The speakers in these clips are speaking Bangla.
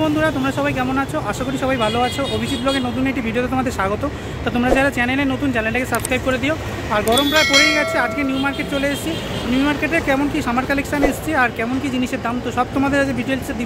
বন্ধুরা, তোমরা সবাই কেমন আছো? আশা করি সবাই ভালো আছো। অভিজিৎ ব্লগের নতুন একটি ভিডিওতে তোমাদের স্বাগত। তো তোমরা যারা চ্যানেলে নতুন, চ্যানেলটাকে সাবস্ক্রাইব করে দিও। আর গরম প্রায় পড়েই গেছে, আজকে নিউ মার্কেট চলে এসেছি। নিউ মার্কেটে কেমন কি সামার কালেকশান এসেছে আর কেমন কি জিনিসের দাম, তো সব তোমাদের আজ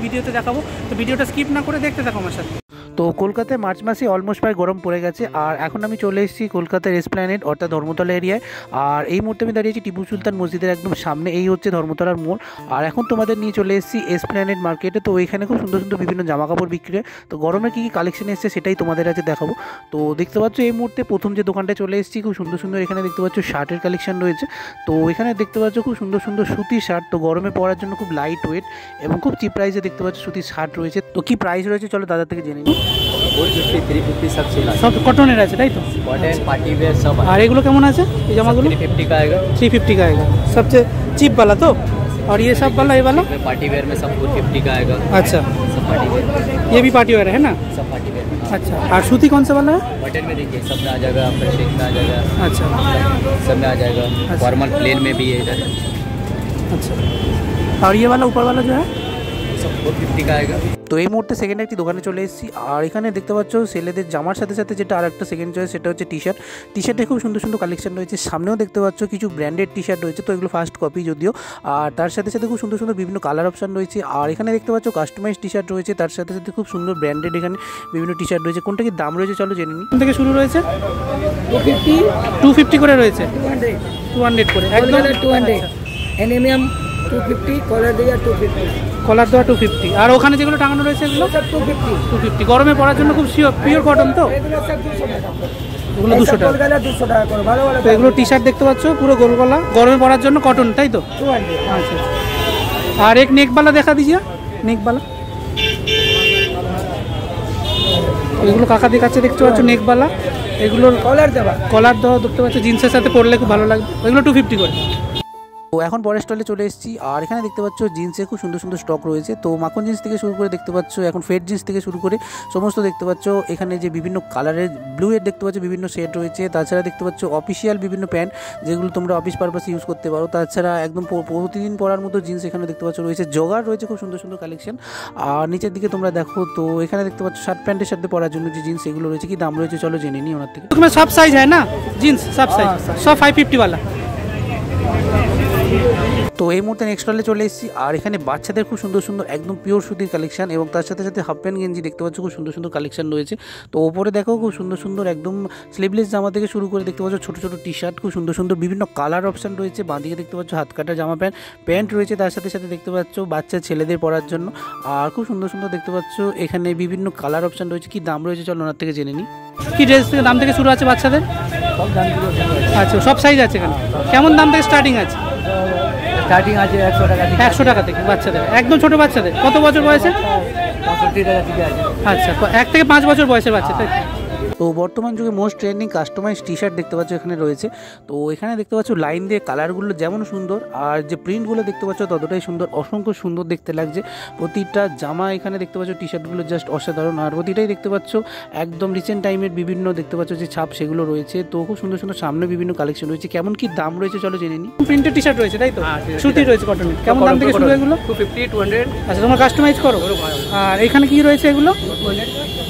ভিডিওতে দেখাবো। তো ভিডিওটা স্কিপ না করে দেখতে থাকো আমার সাথে। তো কলকাতায় মার্চ মাসে অলমোস্ট প্রায় গরম পড়ে গেছে, আর এখন আমি চলে এসেছি কলকাতার এসপ্ল্যানেড অর্থাৎ ধর্মতলা এরিয়ায়। আর এই মুহূর্তে আমি দাঁড়িয়েছি টিপু সুলতান মসজিদের একদম সামনে, এই হচ্ছে ধর্মতলার মোড়। আর এখন তোমাদের নিয়ে চলে এসেছি এসপ্ল্যানেড মার্কেটে। তো এখানে খুব সুন্দর সুন্দর বিভিন্ন জামা কাপড় বিক্রি হয়। তো গরমে কী কী কালেকশন এসেছে সেটাই তোমাদের কাছে দেখাবো। তো দেখতে পাচ্ছ এই মুহূর্তে প্রথম যে দোকানটায় চলে এসেছি, খুব সুন্দর সুন্দর এখানে দেখতে পাচ্ছ শার্টের কালেকশন রয়েছে। তো এখানে দেখতে পাচ্ছ খুব সুন্দর সুন্দর সুতির শার্ট, তো গরমে পরার জন্য খুব লাইট ওয়েট এবং খুব চিপ প্রাইসে দেখতে পাচ্ছ সুতির শার্ট রয়েছে। তো কি প্রাইস রয়েছে চলো দাদার থেকে জেনে নিই। 350 सब चला, সব কটনের আছে তাই তো? कॉटन पार्टी वेयर सब। আর এগুলো কেমন আছে এই জামাগুলো? 350 का आएगा। 350 का आएगा, सबसे चीप वाला तो। और ये सब वाला, ये वाला पार्टी वेयर में सब 450 का आएगा। अच्छा, सब पार्टी वेयर, ये भी पार्टी वेयर है ना? सब पार्टी वेयर में। अच्छा, और सूती कौन सा वाला है? कॉटन में देखिए सब में आ जाएगा, आपका शेक में आ जाएगा। अच्छा, सब में आ जाएगा। फॉर्मल प्लेन में भी है इधर। अच्छा, और ये वाला ऊपर वाला जो है सब 450 का आएगा। তো এই মুহূর্তে সেকেন্ড একটি দোকানে চলে এসেছি। আর এখানে দেখতে পাচ্ছ ছেলেদের জামার সাথে সাথে যেটা আর একটা সেকেন্ড চয়েস, সেটা হচ্ছে টি শার্ট। টি শার্টে খুব সুন্দর সুন্দর কালেকশন রয়েছে। সামনেও দেখতে পাচ্ছ কিছু ব্র্যান্ডেড টি শার্ট রয়েছে, তো এগুলো ফার্স্ট কপি যদিও। আর তার সাথে সাথে খুব সুন্দর সুন্দর বিভিন্ন কালার অপশান রয়েছে। আর এখানে দেখতে পাচ্ছ কাস্টমাইজ টি শার্ট রয়েছে, তার সাথে সাথে খুব সুন্দর ব্র্যান্ডেড এখানে বিভিন্ন টি শার্ট রয়েছে। কোনটা কি দাম রয়েছে চলো জেনে নিই। কোন থেকে শুরু রয়েছে? 250 করে রয়েছে, 200 করে একদম 200 এনএমএম 250 কলার দেয়া 250 কলার দেওয়া 250। আর ওখানে যেগুলো টাঙানো রয়েছে এগুলো সব 250 গরমে পড়ার জন্য খুব পিওর কটন তো? এগুলো সব 200 টাকা, এগুলো 200 টাকা। গোলগলা 200 টাকা করে ভালো ভালো। তো এগুলো টি শার্ট দেখতে পাচ্ছ পুরো গোল গলা, গরমে পড়ার জন্য কটন তাই তো? 200। আচ্ছা, আর এক নেক वाला দেখা দিজিয়া, নেক वाला এগুলো কাকা দেখাচ্ছে দেখতে পাচ্ছ নেক वाला। এগুলোর কলার দেওয়া দেখতে পাচ্ছ, জিন্সের সাথে পরলে খুব ভালো লাগবে। এগুলো 250 করে। তো এখন পরের স্টলে চলে এসেছি। আর এখানে দেখতে পাচ্ছ জিন্সের খুব সুন্দর সুন্দর স্টক রয়েছে। তো মাখন জিন্স থেকে শুরু করে দেখতে পাচ্ছ, এখন ফেড জিন্স থেকে শুরু করে সমস্ত দেখতে পাচ্ছ। এখানে যে বিভিন্ন কালারের ব্লু এর দেখতে পাচ্ছ বিভিন্ন সেট রয়েছে। তাছাড়া দেখতে পাচ্ছ অফিসিয়াল বিভিন্ন প্যান্ট, যেগুলো তোমরা অফিস পারপাসে ইউজ করতে পারো। তাছাড়া একদম প্রতিদিন পরার মতো জিন্স এখানে দেখতে পাচ্ছ রয়েছে। জগার রয়েছে খুব সুন্দর সুন্দর কালেকশন। আর নিচের দিকে তোমরা দেখো, তো এখানে দেখতে পাচ্ছ শার্ট প্যান্টের সাথে পরার জন্য যে জিন্স এগুলো রয়েছে। কি দাম রয়েছে চলো জেনে নিই ওনার থেকে। তোমার সব সাইজ হয় না জিন্স? সব সাইজ, সব 550 वाला। তো এই মুহূর্তে নেক্সট স্টলে চলে এসেছি। আর এখানে বাচ্চাদের খুব সুন্দর সুন্দর একদম পিওর সুতির কালেকশন, এবং তার সাথে সাথে হাফ প্যান্ট গেঞ্জি দেখতে পাচ্ছ খুব সুন্দর সুন্দর কালেকশন রয়েছে। তো ওপরে দেখো খুব সুন্দর সুন্দর একদম স্লিভলেস জামা থেকে শুরু করে দেখতে পাচ্ছ ছোটো ছোটো টি শার্ট, খুব সুন্দর সুন্দর বিভিন্ন কালার অপশান রয়েছে। বাঁদিকে দেখতে পাচ্ছ হাত কাটা জামা প্যান্ট রয়েছে। তার সাথে সাথে দেখতে পাচ্ছ বাচ্চা ছেলেদের পরার জন্য। আর খুব সুন্দর সুন্দর দেখতে পাচ্ছ এখানে বিভিন্ন কালার অপশান রয়েছে। কি দাম রয়েছে চলো ওনার থেকে জেনে নিই। কি ড্রেস থেকে দাম থেকে শুরু আছে বাচ্চাদের? আচ্ছা, সব সাইজ আছে এখানে। কেমন দাম থেকে স্টার্টিং আছে? স্টার্টিং আছে 100 টাকা থেকে। 100 টাকা থেকে বাচ্চাদের, একদম ছোটো বাচ্চাদের। কত বছর বয়সে? 65 টাকা থেকে আছে। আচ্ছা, 1 থেকে 5 বছর বয়সের বাচ্চা। তো বর্তমান যুগে most trending customize T shirt দেখতে পাচ্ছ এখানে রয়েছে। তো এখানে দেখতে পাচ্ছ লাইন দিয়ে কালারগুলো যেমন সুন্দর, আর যে প্রিন্টগুলো দেখতে পাচ্ছ ততটাই সুন্দর, অসংখ্য সুন্দর দেখতে লাগছে। প্রতিটা জামা এখানে দেখতে পাচ্ছ টি শার্টগুলো জাস্ট অসাধারণ। আর প্রতিটাই দেখতে পাচ্ছ একদম রিসেন্ট টাইমের বিভিন্ন দেখতে পাচ্ছ যে ছাপ সেগুলো রয়েছে। তো খুব সুন্দর সুন্দর সামনে বিভিন্ন কালেকশন রয়েছে। কেমন কি দাম রয়েছে চলো জেনে নিই। প্রিন্টেড টি শার্ট রয়েছে তাই তো? সুতি রয়েছে কটনের। কেমন দাম থেকে শুরু এগুলো? 250 200। আচ্ছা, তোমরা কাস্টমাইজ করো। আর এখানে কি রয়েছে এগুলো?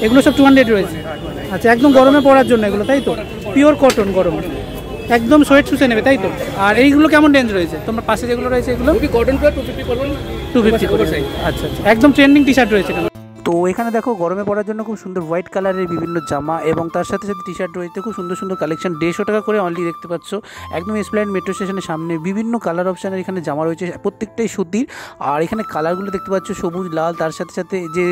এগুলো সব 200 রয়েছে। আচ্ছা, একদম গরমে পড়ার জন্য এগুলো তাই তো? পিওর কটন, গরমে একদম সোয়েট শুষে নেবে তাই তো? আর এইগুলো কেমন রেঞ্জ রয়েছে তোমার পাশে যেগুলো রয়েছে? এগুলো কটন প্রায় 250 করবেন। 250 করে। আচ্ছা, একদম ট্রেন্ডিং টি শার্ট রয়েছে। তো এখানে দেখো গরমে পড়ার জন্য খুব সুন্দর হোয়াইট কালারের বিভিন্ন জামা, এবং তার সাথে সাথে টি শার্ট রয়েছে খুব সুন্দর সুন্দর কালেকশন। 150 টাকা করে অনলি দেখতে পাচ্ছ। একদম এসপ্ল্যানেড মেট্রো স্টেশনের সামনে বিভিন্ন কালার অপশানের এখানে জামা রয়েছে, প্রত্যেকটাই সুতির। আর এখানে কালারগুলো দেখতে পাচ্ছ সবুজ, লাল, তার সাথে সাথে যে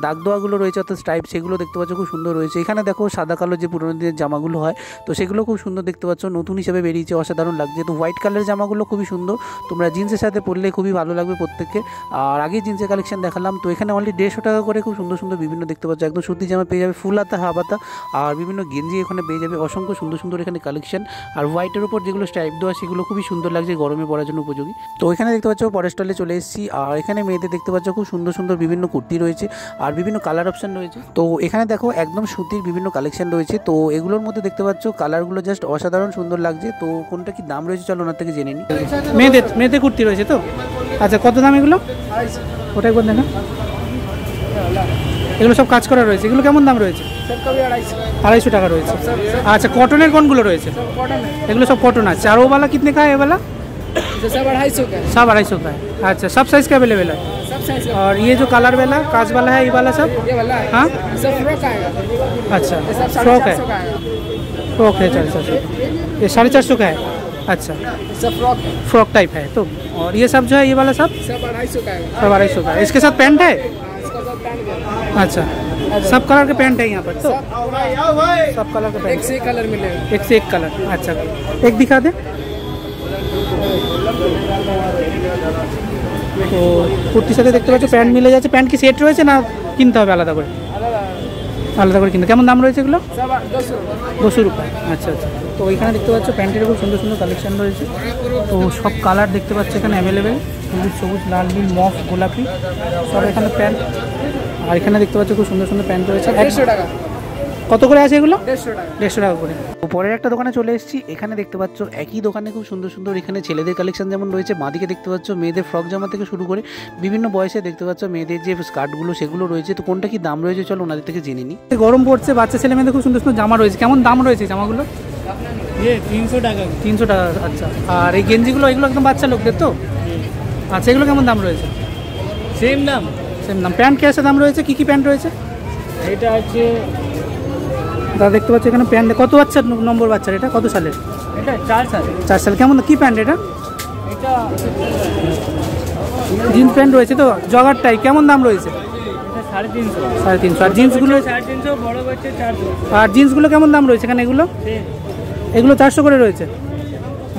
দাগ দোয়াগুলো রয়েছে অর্থাৎ স্ট্রাইপ, সেগুলো দেখতে পাচ্ছ খুব সুন্দর রয়েছে। এখানে দেখো সাদা কালো যে পুরোনো দিনের জামাগুলো হয়, তো সেগুলো খুব সুন্দর দেখতে পাচ্ছ, নতুন হিসেবে বেরিয়েছে, অসাধারণ লাগছে। তো হোয়াইট কালারের জামাগুলো খুবই সুন্দর, তোমরা জিন্সের সাথে পরলে খুবই ভালো লাগবে প্রত্যেককে। আর আগে জিন্সের কালেকশন দেখালাম, তো এখানে অনলি 150 টাকা করে খুব সুন্দর সুন্দর বিভিন্ন দেখতে পাচ্ছ একদম সুতি জামা পেয়ে যাবে, ফুল হাতা হাফ হাতা, আর বিভিন্ন গেঞ্জি এখানে পেয়ে যাবে। অসংখ্য সুন্দর সুন্দর এখানে কালেকশন। আর হোয়াইটের উপর যেগুলো স্ট্রাইপ দেওয়া সেগুলো খুবই সুন্দর লাগছে, গরমে পরার জন্য উপযোগী। তো এখানে দেখতে পাচ্ছ পরের স্টলে চলে এসেছি। আর এখানে মেয়েদের দেখতে পাচ্ছ খুব সুন্দর সুন্দর বিভিন্ন কুর্তি রয়েছে, আর বিভিন্ন কালার অপশান রয়েছে। তো এখানে দেখো একদম সুতির বিভিন্ন কালেকশন রয়েছে। তো এগুলোর মধ্যে দেখতে পাচ্ছ কালারগুলো জাস্ট অসাধারণ সুন্দর লাগছে। তো কোনটা কি দাম রয়েছে চলো ওনার থেকে জেনে নিই। মেয়েদের কুর্তি রয়েছে তো? আচ্ছা, কত দাম এগুলো? ওটা একবার দেখা। এগুলো সব কাজ করা রয়েছে, এগুলো কেমন দাম রয়েছে? सबका भी 250 250 টাকা রয়েছে। আচ্ছা, কটনের কোনগুলো রয়েছে? कॉटन है, এগুলো সব कॉटन আছে। আর ও वाला कितने का है? ये वाला जो सब 250 का है, सब 250 का है। अच्छा, सब साइज का अवेलेबल है। सब साइज का। और ये जो कलर वाला कांच वाला है, ये वाला सब? ये वाला है, हाँ? सब फ्रॉक आएगा, अच्छा, ये सब फ्रॉक है, 450 का आएगा, फ्रॉक है 450। ये 450 का है। अच्छा, सब फ्रॉक है, फ्रॉक टाइप है तो। और ये सब जो है, ये वाला सब सब 250 का आएगा। सब 250 का है। इसके साथ पैंट है? इसका सब पैंट है, अच्छा, सब कलर के पैंट है यहाँ पर तो? सब कलर के एक पैंट, से एक कलर मिलेगा। एक से एक कलर। अच्छा, एक दिखा दे। তো কুর্তির সাথে দেখতে পাচ্ছ প্যান্ট মিলে যাচ্ছে। প্যান্ট কি সেট রয়েছে না কিনতে হবে আলাদা করে? আলাদা করে কিনতে। কেমন দাম রয়েছে এগুলো? सब 200 200 রুপিয়া। আচ্ছা আচ্ছা। তো এখানে দেখতে পাচ্ছ প্যান্টের খুব সুন্দর সুন্দর কালেকশন রয়েছে। তো সব কালার দেখতে পাচ্ছ এখানে অ্যাভেলেবেল, হলুদ, সবুজ, লাল, নীল, মফ, গোলাপি, সব এখানে প্যান্ট। আর এখানে দেখতে পাচ্ছ খুব সুন্দর সুন্দর প্যান্ট রয়েছে। 150 টাকা, কত করে আছে এগুলো? 150 টাকা। 150 টাকা করে। পরের একটা দোকানে চলে এসেছি। এখানে দেখতে পাচ্ছ একই দোকানে খুব সুন্দর সুন্দর এখানে ছেলেদের কালেকশন যেমন রয়েছে, বাঁদিকে দেখতে পাচ্ছ মেয়েদের ফ্রক জামা থেকে শুরু করে বিভিন্ন বয়সে দেখতে পাচ্ছ মেয়েদের যে স্কার্টগুলো সেগুলো রয়েছে। তো কোনটা কি দাম রয়েছে চলো ওনাদের থেকে জেনে নিই। গরম পড়ছে, বাচ্চা ছেলে মেয়েদের খুব সুন্দর সুন্দর জামা রয়েছে। কেমন দাম রয়েছে জামাগুলো? ये 300 টাকা। 300 টাকা। আচ্ছা, আর এই গেঞ্জিগুলো এগুলো একদম বাচ্চা লোকদের তো? আচ্ছা, এগুলো কেমন দাম রয়েছে? সেম দাম। সেম দাম। প্যান্ট কেসে দাম রয়েছে? কী কী প্যান্ট রয়েছে? এটা আছে, দাদা দেখতে পাচ্ছ এখানে প্যান্ট। কত বাচ্চার নম্বর বাচ্চার এটা? কত সালের? এটা 4 সাল। 4 সাল। কেমন কী প্যান্ট এটা? এটা জিন্স প্যান্ট রয়েছে তো, জগার টাইপ। কেমন দাম রয়েছে? এটা 350। 350। আর জিন্সগুলো? 350, বড় বাচ্চা 400। আর জিন্সগুলো কেমন দাম রয়েছে এখানে? এগুলো এগুলো 400 করে রয়েছে।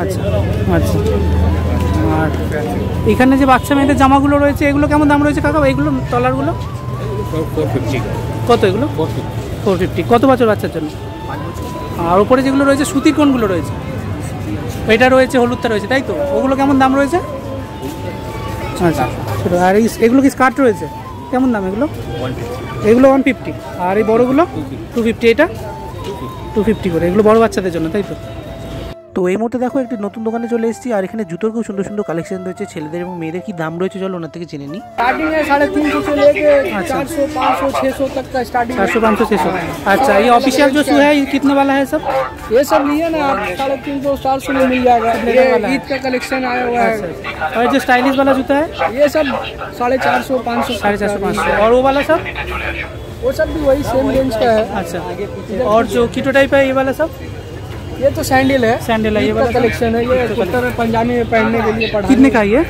আচ্ছা আচ্ছা। আর এখানে যে বাচ্চা মেয়েদের জামাগুলো রয়েছে এগুলো কেমন দাম রয়েছে কাকা? এইগুলো তলারগুলো 450 কত? এগুলো 450। কত বছর বাচ্চার জন্য? আর উপরে যেগুলো রয়েছে সুতির কোনগুলো রয়েছে? এটা রয়েছে, হলুদটা রয়েছে তাই তো? ওগুলো কেমন দাম রয়েছে? আচ্ছা, ছোটো। আর এগুলো কি স্কার্ট রয়েছে? কেমন দাম এগুলো? 150। এগুলো 150। আর এই বড়গুলো 250। এটা 250 করে। এগুলো বড় বাচ্চাদের জন্য তাই তো? তো এই মুহূর্তে দেখো একটি নতুন দোকানে চলে এসেছি। আর এখানে জুতোর খুব সুন্দর সুন্দর কালেকশন রয়েছে ছেলেদের এবং মেয়েদের। কি দাম রয়েছে চলো ওনার থেকে জেনে নিই। स्टार्टिंग है 350 से लेके 400, 500, 600 तक का स्टार्टिंग है। 400, 500, 600। अच्छा, ये ऑफिशियल जो शू है ये कितने वाला है सब? ये सब लिए ना आप 350, 400 में मिल जाएगा। ये ईद का कलेक्शन आया हुआ है। और जो स्टाइलिश वाला जूता है? ये सब 450, 500, 450, 500। और वो वाला सब? वो सब भी वही सेम रेंज का है। अच्छा। और जो कीटो टाइप है ये वाला सब? ये तो सैंडल है, सैंडल है ये ईद वाला का कलेक्शन है। ये कुर्ता में पंजाबी में पहनने के लिए पढ़ा। कितने का है ये?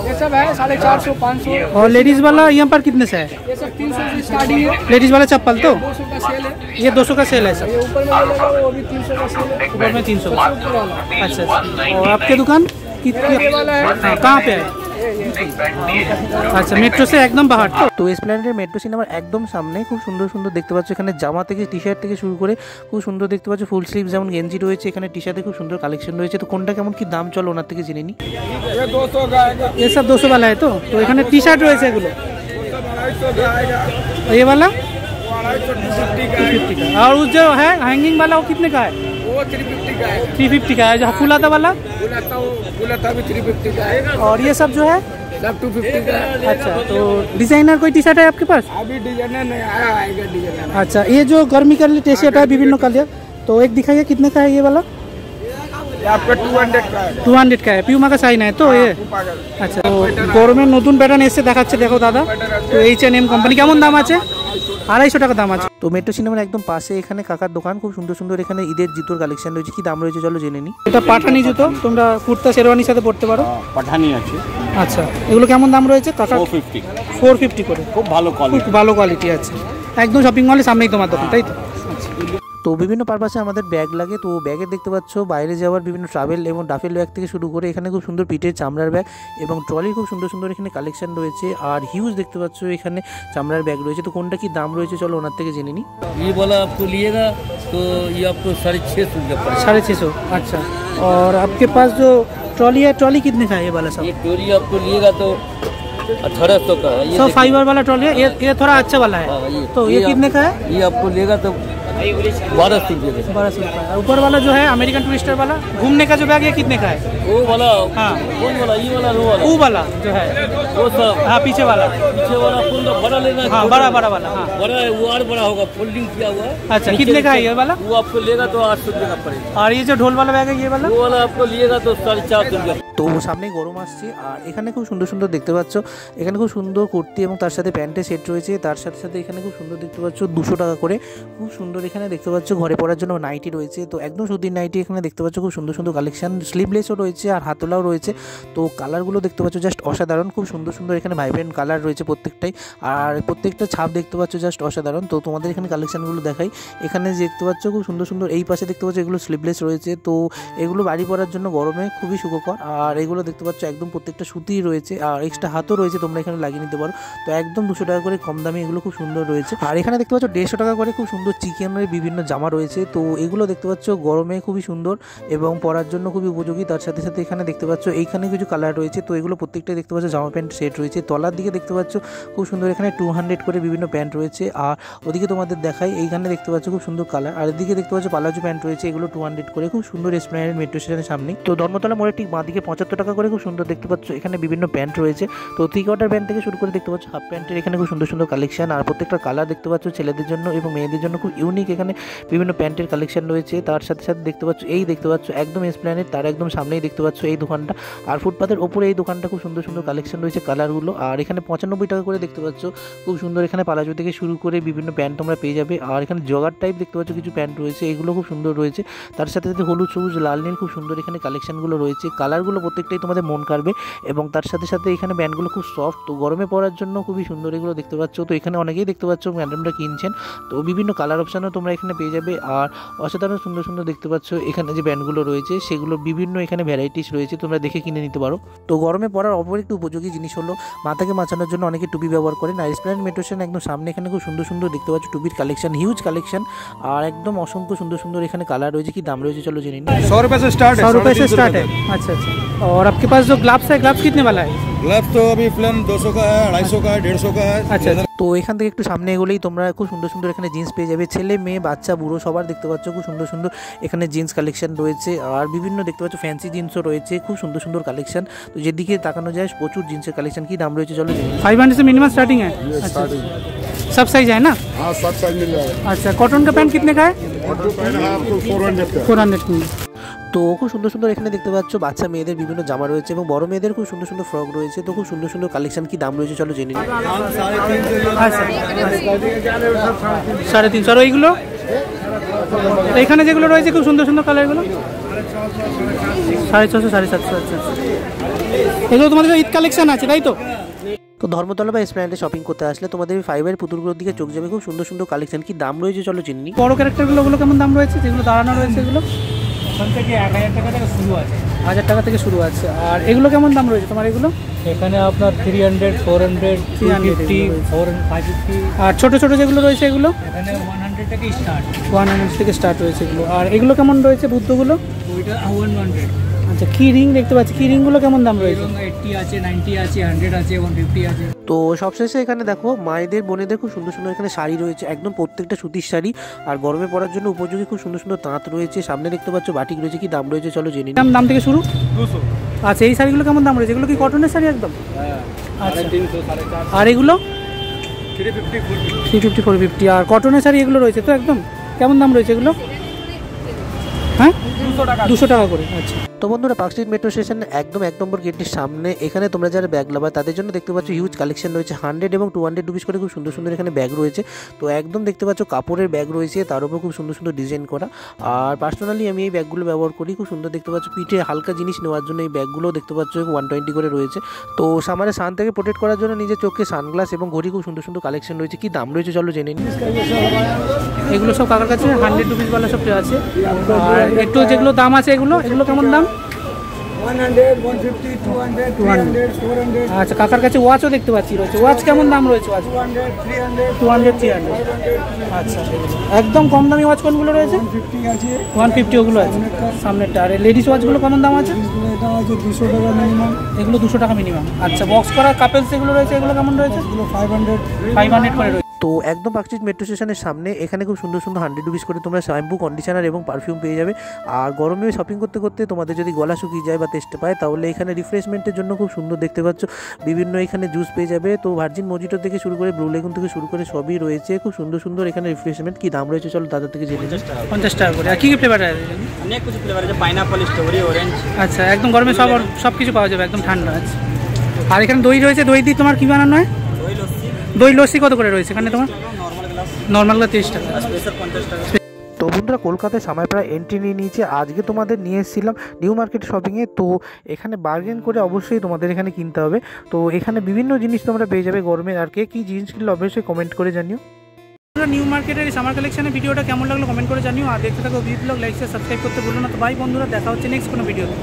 ये सब है 450, 500। और लेडीज वाला यहाँ पर कितने से है? ये सब 300 से स्टार्टिंग है। लेडीज वाला चप्पल तो 200 का सेल है। ये 200 का सेल है सर। ये ऊपर में मिलेगा वो भी 300 का सेल है। ऊपर में 300 का। ऊपर वाला अच्छा। और आपके दुकान ये वाला है। हाँ, कहाँ पे है? আচ্ছা, মেট্রো সে একদম বাহার তো এসপ্ল্যানেডের মেট্রো সিনেমার একদম সামনে খুব সুন্দর সুন্দর দেখতে পাচ্ছ এখানে জামা থেকে টি শার্ট থেকে শুরু করে খুব সুন্দর দেখতে পাচ্ছ ফুল স্লিভ যেমন গেঞ্জি রয়েছে। এখানে টি শার্টে খুব সুন্দর কালেকশন রয়েছে। তো কোনটা কেমন কি দাম চলো ওনার থেকে জেনে নিই। ये 200 का आएगा। ये सब 200 वाला है तो এখানে টি শার্ট রয়েছে এগুলো। 250 का आएगा। ये वाला 250 का 250 का। और उस जो है हैंगिंग वाला वो कितने का है? वो 350 का आएगा। 350 का है। जो फुलाता वाला? बुलाता भी 350 का आएगा। और ये सब जो है सब 250 का है। अच्छा। तो डिजाइनर कोई टी शर्ट है आपके पास? अभी डिजाइनर नहीं आया, आएगा डिजाइनर। अच्छा, ये जो गर्मी का टी शर्ट है विभिन्न कलर, तो एक दिखाइए कितने का है ये वाला? ये आपका 200 का है। 200 का है। पियूमा का साइन है तो ये? আচ্ছা। তো গরমের নতুন প্যাটার্ন এসে দেখাচ্ছে দেখো দাদা। তো H&M কোম্পানি কেমন দাম আছে? 250 টাকা দাম আছে। তো মেট্রো সিনেমার একদম পাশে এখানে কাকার দোকান খুব সুন্দর সুন্দর এখানে ঈদের জুতোর কালেকশন রয়েছে। কি দাম রয়েছে চলো জেনে নিই। এটা পাঠানি জুতো, তোমরা কুর্তা শেরওয়ানির সাথে পরতে পারো। পাঠানি আছে। আচ্ছা, এগুলো কেমন দাম রয়েছে কাকা? 450। 450 করে। খুব ভালো কোয়ালিটি। খুব ভালো কোয়ালিটি আছে। একদম শপিং মলের সামনেই তোমার দোকান তাই তো? তো বিভিন্ন পারপাসে আমাদের ব্যাগ লাগে। তো ব্যাগে দেখতে পাচ্ছ বাইরে যাওয়ার বিভিন্ন ট্রাভেল এবং ডাফেল ব্যাগ থেকে শুরু করে এখানে খুব সুন্দর পিঠের চামড়ার ব্যাগ এবং ট্রলির খুব সুন্দর সুন্দর এখানে কালেকশন রয়েছে। আর হিউজ দেখতে পাচ্ছ এখানে চামড়ার ব্যাগ রয়েছে। তো কোনটা কি দাম রয়েছে চলো ওনার থেকে জেনে নিই। ये वाला आपको लिएगा तो ये आपको 650 रुपये पड़ेगा। 650। अच्छा। और आपके पास जो ट्रॉली है, ट्रॉली कितने का है ये वाला सब? ये टोरी आपको लिएगा तो 1800 का है। ये सब फाइबर वाला ट्रॉली है। ये थोड़ा अच्छा वाला है। हाँ, तो ये कितने का है? ये आपको लेगा तो 1200 रुपये का। 1200 रुपये। और ऊपर वाला जो है अमेरिकन टूरिस्टर वाला घूमने का जो बैग है कितने का है? वो वाला, हाँ। कौन वाला? ये वाला, वो वाला जो है वो सब। हाँ पीछे वाला, पीछे वाला कौन सा बड़ा लेना है? हाँ बड़ा बड़ा वाला, हाँ बड़ा है वो, और बड़ा होगा, फोल्डिंग किया हुआ है। अच्छा कितने का है ये वाला? वो आपको लेगा तो 800 रुपये का पड़ेगा। और ये जो ढोल वाला बैग है ये वाला? वो वाला आपको लिएगा तो 450 रुपये। তো সামনে গরম আসছে আর এখানে খুব সুন্দর সুন্দর দেখতে পাচ্ছ, এখানে খুব সুন্দর কুর্তি এবং তার সাথে প্যান্টের সেট রয়েছে। তার সাথে সাথে এখানে খুব সুন্দর দেখতে পাচ্ছ 200 টাকা করে খুব সুন্দর এখানে দেখতে পাচ্ছ ঘরে পরার জন্য নাইটি রয়েছে। তো একদম সুতির নাইটি এখানে দেখতে পাচ্ছ, খুব সুন্দর সুন্দর কালেকশন, স্লিভলেসও রয়েছে আর হাতলাও রয়েছে। তো কালারগুলো দেখতে পাচ্ছ জাস্ট অসাধারণ, খুব সুন্দর সুন্দর এখানে ভাইব্রেন্ট কালার রয়েছে প্রত্যেকটাই, আর প্রত্যেকটা ছাপ দেখতে পাচ্ছ জাস্ট অসাধারণ। তো তোমাদের এখানে কালেকশানগুলো দেখাই, এখানে দেখতে পাচ্ছ খুব সুন্দর সুন্দর, এই পাশে দেখতে পাচ্ছ এগুলো স্লিভলেস রয়েছে। তো এগুলো বাড়ি পরার জন্য গরমে খুবই সুখকর। আর এগুলো দেখতে পাচ্ছ একদম প্রত্যেকটা সুতি রয়েছে আর এক্সট্রা হাতও রয়েছে, তোমরা এখানে লাগিয়ে নিতে পারো। তো একদম 200 টাকা করে কম দামে এগুলো খুব সুন্দর রয়েছে। আর এখানে দেখতে পাচ্ছ 150 টাকা করে খুব সুন্দর চিকেনের বিভিন্ন জামা রয়েছে। তো এগুলো দেখতে পাচ্ছ গরমে খুবই সুন্দর এবং পরার জন্য খুবই উপযোগী। তার সাথে সাথে এখানে দেখতে পাচ্ছ এইখানে কিছু কালার রয়েছে। তো এগুলো প্রত্যেকটাই দেখতে পাচ্ছ জামা প্যান্ট সেট রয়েছে। তলার দিকে দেখতে পাচ্ছ খুব সুন্দর এখানে 200 করে বিভিন্ন প্যান্ট রয়েছে। আর ওদিকে তোমাদের দেখাই, এইখানে দেখতে পাচ্ছ খুব সুন্দর কালার। আর এদিকে দেখতে পাচ্ছ পালাজো প্যান্ট রয়েছে, এগুলো 200 করে খুব সুন্দর এসপ্ল্যানেড মেট্রো স্টেশনের সামনে। তো ধর্মতলা মোড়ের ঠিক বাঁদিকে 75 টাকা করে খুব সুন্দর দেখতে পাচ্ছ এখানে বিভিন্ন প্যান্ট রয়েছে। তো 3/4 প্যান্ট থেকে শুরু করে দেখতে পাচ্ছ হাফ প্যান্টের এখানে খুব সুন্দর সুন্দর কালেকশন। আর প্রত্যেকটা কালার দেখতে পাচ্ছ ছেলেদের জন্য এবং মেয়েদের জন্য খুব ইউনিক এখানে বিভিন্ন প্যান্টের কালেকশন রয়েছে। তার সাথে সাথে দেখতে পাচ্ছ এই দেখতে পাচ্ছ একদম এসপ্ল্যানেড, তার একদম সামনেই দেখতে পাচ্ছ এই দোকানটা। আর ফুটপাতের ওপরে এই দোকানটা খুব সুন্দর সুন্দর কালেকশন রয়েছে কালারগুলো। আর এখানে 95 টাকা করে দেখতে পাচ্ছ খুব সুন্দর এখানে পালাজো থেকে শুরু করে বিভিন্ন প্যান্ট তোমরা পেয়ে যাবে। আর এখানে জগার টাইপ দেখতে পাচ্ছ কিছু প্যান্ট রয়েছে, এগুলো খুব সুন্দর রয়েছে। তার সাথে সাথে হলুদ, সবুজ, লাল, নীল খুব সুন্দর এখানে কালেকশনগুলো রয়েছে। কালারগুলো প্রত্যেকটাই তোমাদের মন কাড়বে এবং তার সাথে সাথে এখানে ব্যান্ডগুলো খুব সফট, তো গরমে পরার জন্য খুবই সুন্দর এগুলো দেখতে পাচ্ছ। তো এখানে অনেকেই দেখতে পাচ্ছ ম্যাডামরা কিনছেন, তো বিভিন্ন কালার অপশানও তোমরা এখানে পেয়ে যাবে। আর অসাধারণ সুন্দর সুন্দর দেখতে পাচ্ছ এখানে যে ব্যান্ডগুলো রয়েছে সেগুলো বিভিন্ন এখানে ভ্যারাইটিস রয়েছে, তোমরা দেখে কিনে নিতে পারো। তো গরমে পরার অপর একটি উপযোগী জিনিস হলো মাথাকে বাঁচানোর জন্য অনেকে টুপি ব্যবহার করেন। আর এসপ্ল্যানেড মেট্রো স্টেশন একদম সামনে এখানে খুব সুন্দর সুন্দর দেখতে পাচ্ছ টুপির কালেকশন, হিউজ কালেকশন আর একদম অসংখ্য সুন্দর সুন্দর এখানে কালার রয়েছে। কি दाम রয়েছে চলো জেনে নিই। 100 रुपये से स्टार्ट है। 100 रुपये से स्टार्ट है। अच्छा अच्छा। और आपके पास जो ग्लव्स है, ग्लव्स कितने वाला है? ग्लव्स तो अभी फिलहाल 200 का है, 250 का है, 150 का है। আচ্ছা। তো এখান থেকে একটু সামনে এগোলেই তোমরা খুব সুন্দর সুন্দর এখানে জিন্স পেয়ে যাবে, ছেলে মেয়ে বাচ্চা বুড়ো সবার দেখতে পাচ্ছ খুব সুন্দর সুন্দর এখানে জিন্স কালেকশন রয়েছে। আর বিভিন্ন দেখতে পাচ্ছ ফ্যান্সি জিন্সও রয়েছে, খুব সুন্দর সুন্দর কালেকশন। তো যেদিকে তাকানো যায় প্রচুর জিন্সের কালেকশন। কি দাম রয়েছে চলো। 500 से मिनिमम स्टार्टिंग है। अच्छा, सब साइज है ना? हाँ, सब साइज मिल जाएगा। अच्छा, कॉटन का पैंट कितने का है? कॉटन पैंट है आपको 400 का। 400 की। তো খুব সুন্দর সুন্দর এখানে দেখতে পাচ্ছ বাচ্চা মেয়েদের বিভিন্ন জামা রয়েছে এবং বড় মেয়েদের খুব সুন্দর সুন্দর ফ্রক রয়েছে। তো খুব সুন্দর সুন্দর কালেকশন। কি দাম রয়েছে চলো জেনে নিই। 350। আর এইগুলো এখানে যেগুলো রয়েছে খুব সুন্দর সুন্দর কালারগুলো 650, 750। আচ্ছা, এগুলো তোমাদের ঈদ কালেকশন আছে তাই তো? তো ধর্মতলা বা এসপ্ল্যানেডে শপিং করতে আসলে তোমাদের ফাইবারের পুতুলগুলোর দিকে চোখ যাবে, খুব সুন্দর সুন্দর কালেকশন। কি দাম রয়েছে চলো জেনে নিই। বড় ক্যারেক্টারগুলো ওগুলো কেমন দাম রয়েছে যেগুলো দাঁড়ানো রয়েছে? এগুলো ওখান থেকে 1000 টাকা থেকে শুরু আছে। 1000 টাকা থেকে শুরু আছে। আর এগুলো কেমন দাম রয়েছে তোমার এগুলো? এখানে আপনার 300, 400, 250, 450। আর ছোট ছোট যেগুলো রয়েছে এগুলো এখানে 100 থেকে স্টার্ট। 100 থেকে স্টার্ট রয়েছে এগুলো। আর এগুলো কেমন রয়েছে বুদ্ধগুলো? ওইটা 100। আচ্ছা, কি রিং দেখতে পাচ্ছি, কি রিংগুলো কেমন দাম রয়েছে? 80 আছে, 90 আছে, 100 আছে, 150 আছে। তো সবশেষে এখানে দেখো মায়েদের বোনেদের খুব সুন্দর সুন্দর এখানে শাড়ি রয়েছে, একদম প্রত্যেকটা সুতির শাড়ি আর গরমে পরার জন্য উপযোগী খুব সুন্দর সুন্দর তাঁত রয়েছে। সামনে দেখতে পাচ্ছ বাটিক রয়েছে। কি দাম রয়েছে চলো জেনে নিই। দাম থেকে শুরু 200। আচ্ছা, এই শাড়িগুলো কেমন দাম রয়েছে? এগুলো কি কটনের শাড়ি একদম? হ্যাঁ, আচ্ছা। 350, 450। আর এগুলো 350, 450। 350, 450। আর কটনের শাড়ি এগুলো রয়েছে তো একদম, কেমন দাম রয়েছে এগুলো? হ্যাঁ, 200 টাকা করে। আচ্ছা। তো বন্ধুরা, পার্ক স্ট্রিট মেট্রো স্টেশন একদম 1 নম্বর গেটের সামনে এখানে তোমরা যারা ব্যাগ লাভার তাদের জন্য দেখতে পাচ্ছ হিউজ কালেকশন রয়েছে। 100 এবং 200 রুপিস করে খুব সুন্দর সুন্দর এখানে ব্যাগ রয়েছে। তো একদম দেখতে পাচ্ছ কাপড়ের ব্যাগ রয়েছে, তার উপর খুব সুন্দর সুন্দর ডিজাইন করা। আর পার্সোনালি আমি এই ব্যাগগুলো ব্যবহার করি, খুব সুন্দর দেখতে পাচ্ছ। পিঠে হালকা জিনিস নেওয়ার জন্য এই ব্যাগগুলো দেখতে পাচ্ছ 120 করে রয়েছে। তো সামারে সান থেকে প্রোটেক্ট করার জন্য নিজের চোখে সানগ্লাস এবং ঘড়ি খুব সুন্দর সুন্দর কালেকশন রয়েছে। কি দাম রয়েছে চলো জেনে নিই। এগুলো সব কাকার কাছে 100 রুপিসওয়ালা সব আছে। আর একটু যেগুলো দাম আছে এগুলো কেমন দাম? 100, 150, 200, 300, 400। আচ্ছা, কাকার কাছে ওয়াচও দেখতে পাচ্ছি রয়েছে। ওয়াচ কেমন দাম রয়েছে? ওয়াচ 200, 300, 200, 300। আচ্ছা, একদম কম দামি ওয়াচ কোনগুলো রয়েছে? 150 আছে, 150 ওগুলো আছে সামনেরটা। আর লেডিস ওয়াচগুলো কেমন দাম আছে? এটা আছে 200 টাকা মিনিমাম। এগুলো 200 টাকা মিনিমাম। আচ্ছা, বক্স করা কাপেলস এগুলো রয়েছে, এগুলো কেমন রয়েছে? এগুলো 500। 500 করে রয়েছে। তো একদম পার্কস্ট্রিট মেট্রো স্টেশনের সামনে এখানে খুব সুন্দর সুন্দর 100 রুপিস করে তোমরা শ্যাম্পু, কন্ডিশনার এবং পারফিউম পেয়ে যাবে। আর গরমে শপিং করতে করতে তোমাদের যদি গলা শুকিয়ে যায় বা তেষ্টা পায় তাহলে এখানে রিফ্রেশমেন্টের জন্য খুব সুন্দর দেখতে পাচ্ছ বিভিন্ন এখানে জুস পেয়ে যাবে। তো ভার্জিন মজিটো থেকে শুরু করে ব্লু লেগুন থেকে শুরু করে সবই রয়েছে, খুব সুন্দর সুন্দর এখানে রিফ্রেশমেন্ট। কি দাম রয়েছে চলো দাদা থেকে জেনে নিই। 50 টাকা করে। আর কি কি ফ্লেভার আছে? অনেক কিছু ফ্লেভার আছে, পাইনাপল, স্ট্রবেরি, অরেঞ্জ। আচ্ছা, একদম গরমে সব কিছু পাওয়া যাবে, একদম ঠান্ডা আছে। আর এখানে দই রয়েছে, দই দিয়ে তোমার কি বানানো হয়? দই লস্যি। দই লস্যি কত করে রয়েছে এখানে তোমার? Normal glass. নর্মাল গ্লাস 30 টাকা। স্পেশাল 50 টাকা। তো বন্ধুরা কলকাতায় সামাইপাড়া এন্ট্রি নিয়ে নিয়েছে। আজকে তোমাদের নিয়ে এসেছিলাম নিউ মার্কেট শপিংয়ে। তো এখানে বার্গেন করে অবশ্যই তোমাদের এখানে কিনতে হবে। তো এখানে বিভিন্ন জিনিস তোমরা পেয়ে যাবে গরমের। আর কে কী জিনিস কিনলে অবশ্যই কমেন্ট করে জানিও। নিউ মার্কেটের এই সামার কালেকশনের ভিডিওটা কেমন লাগলো কমেন্ট করে জানিও। আর দেখতে থাকো video blog, like share subscribe করতে ভুলো না। তো বাই বন্ধুরা, দেখা হচ্ছে নেক্সট কোনো ভিডিওতে।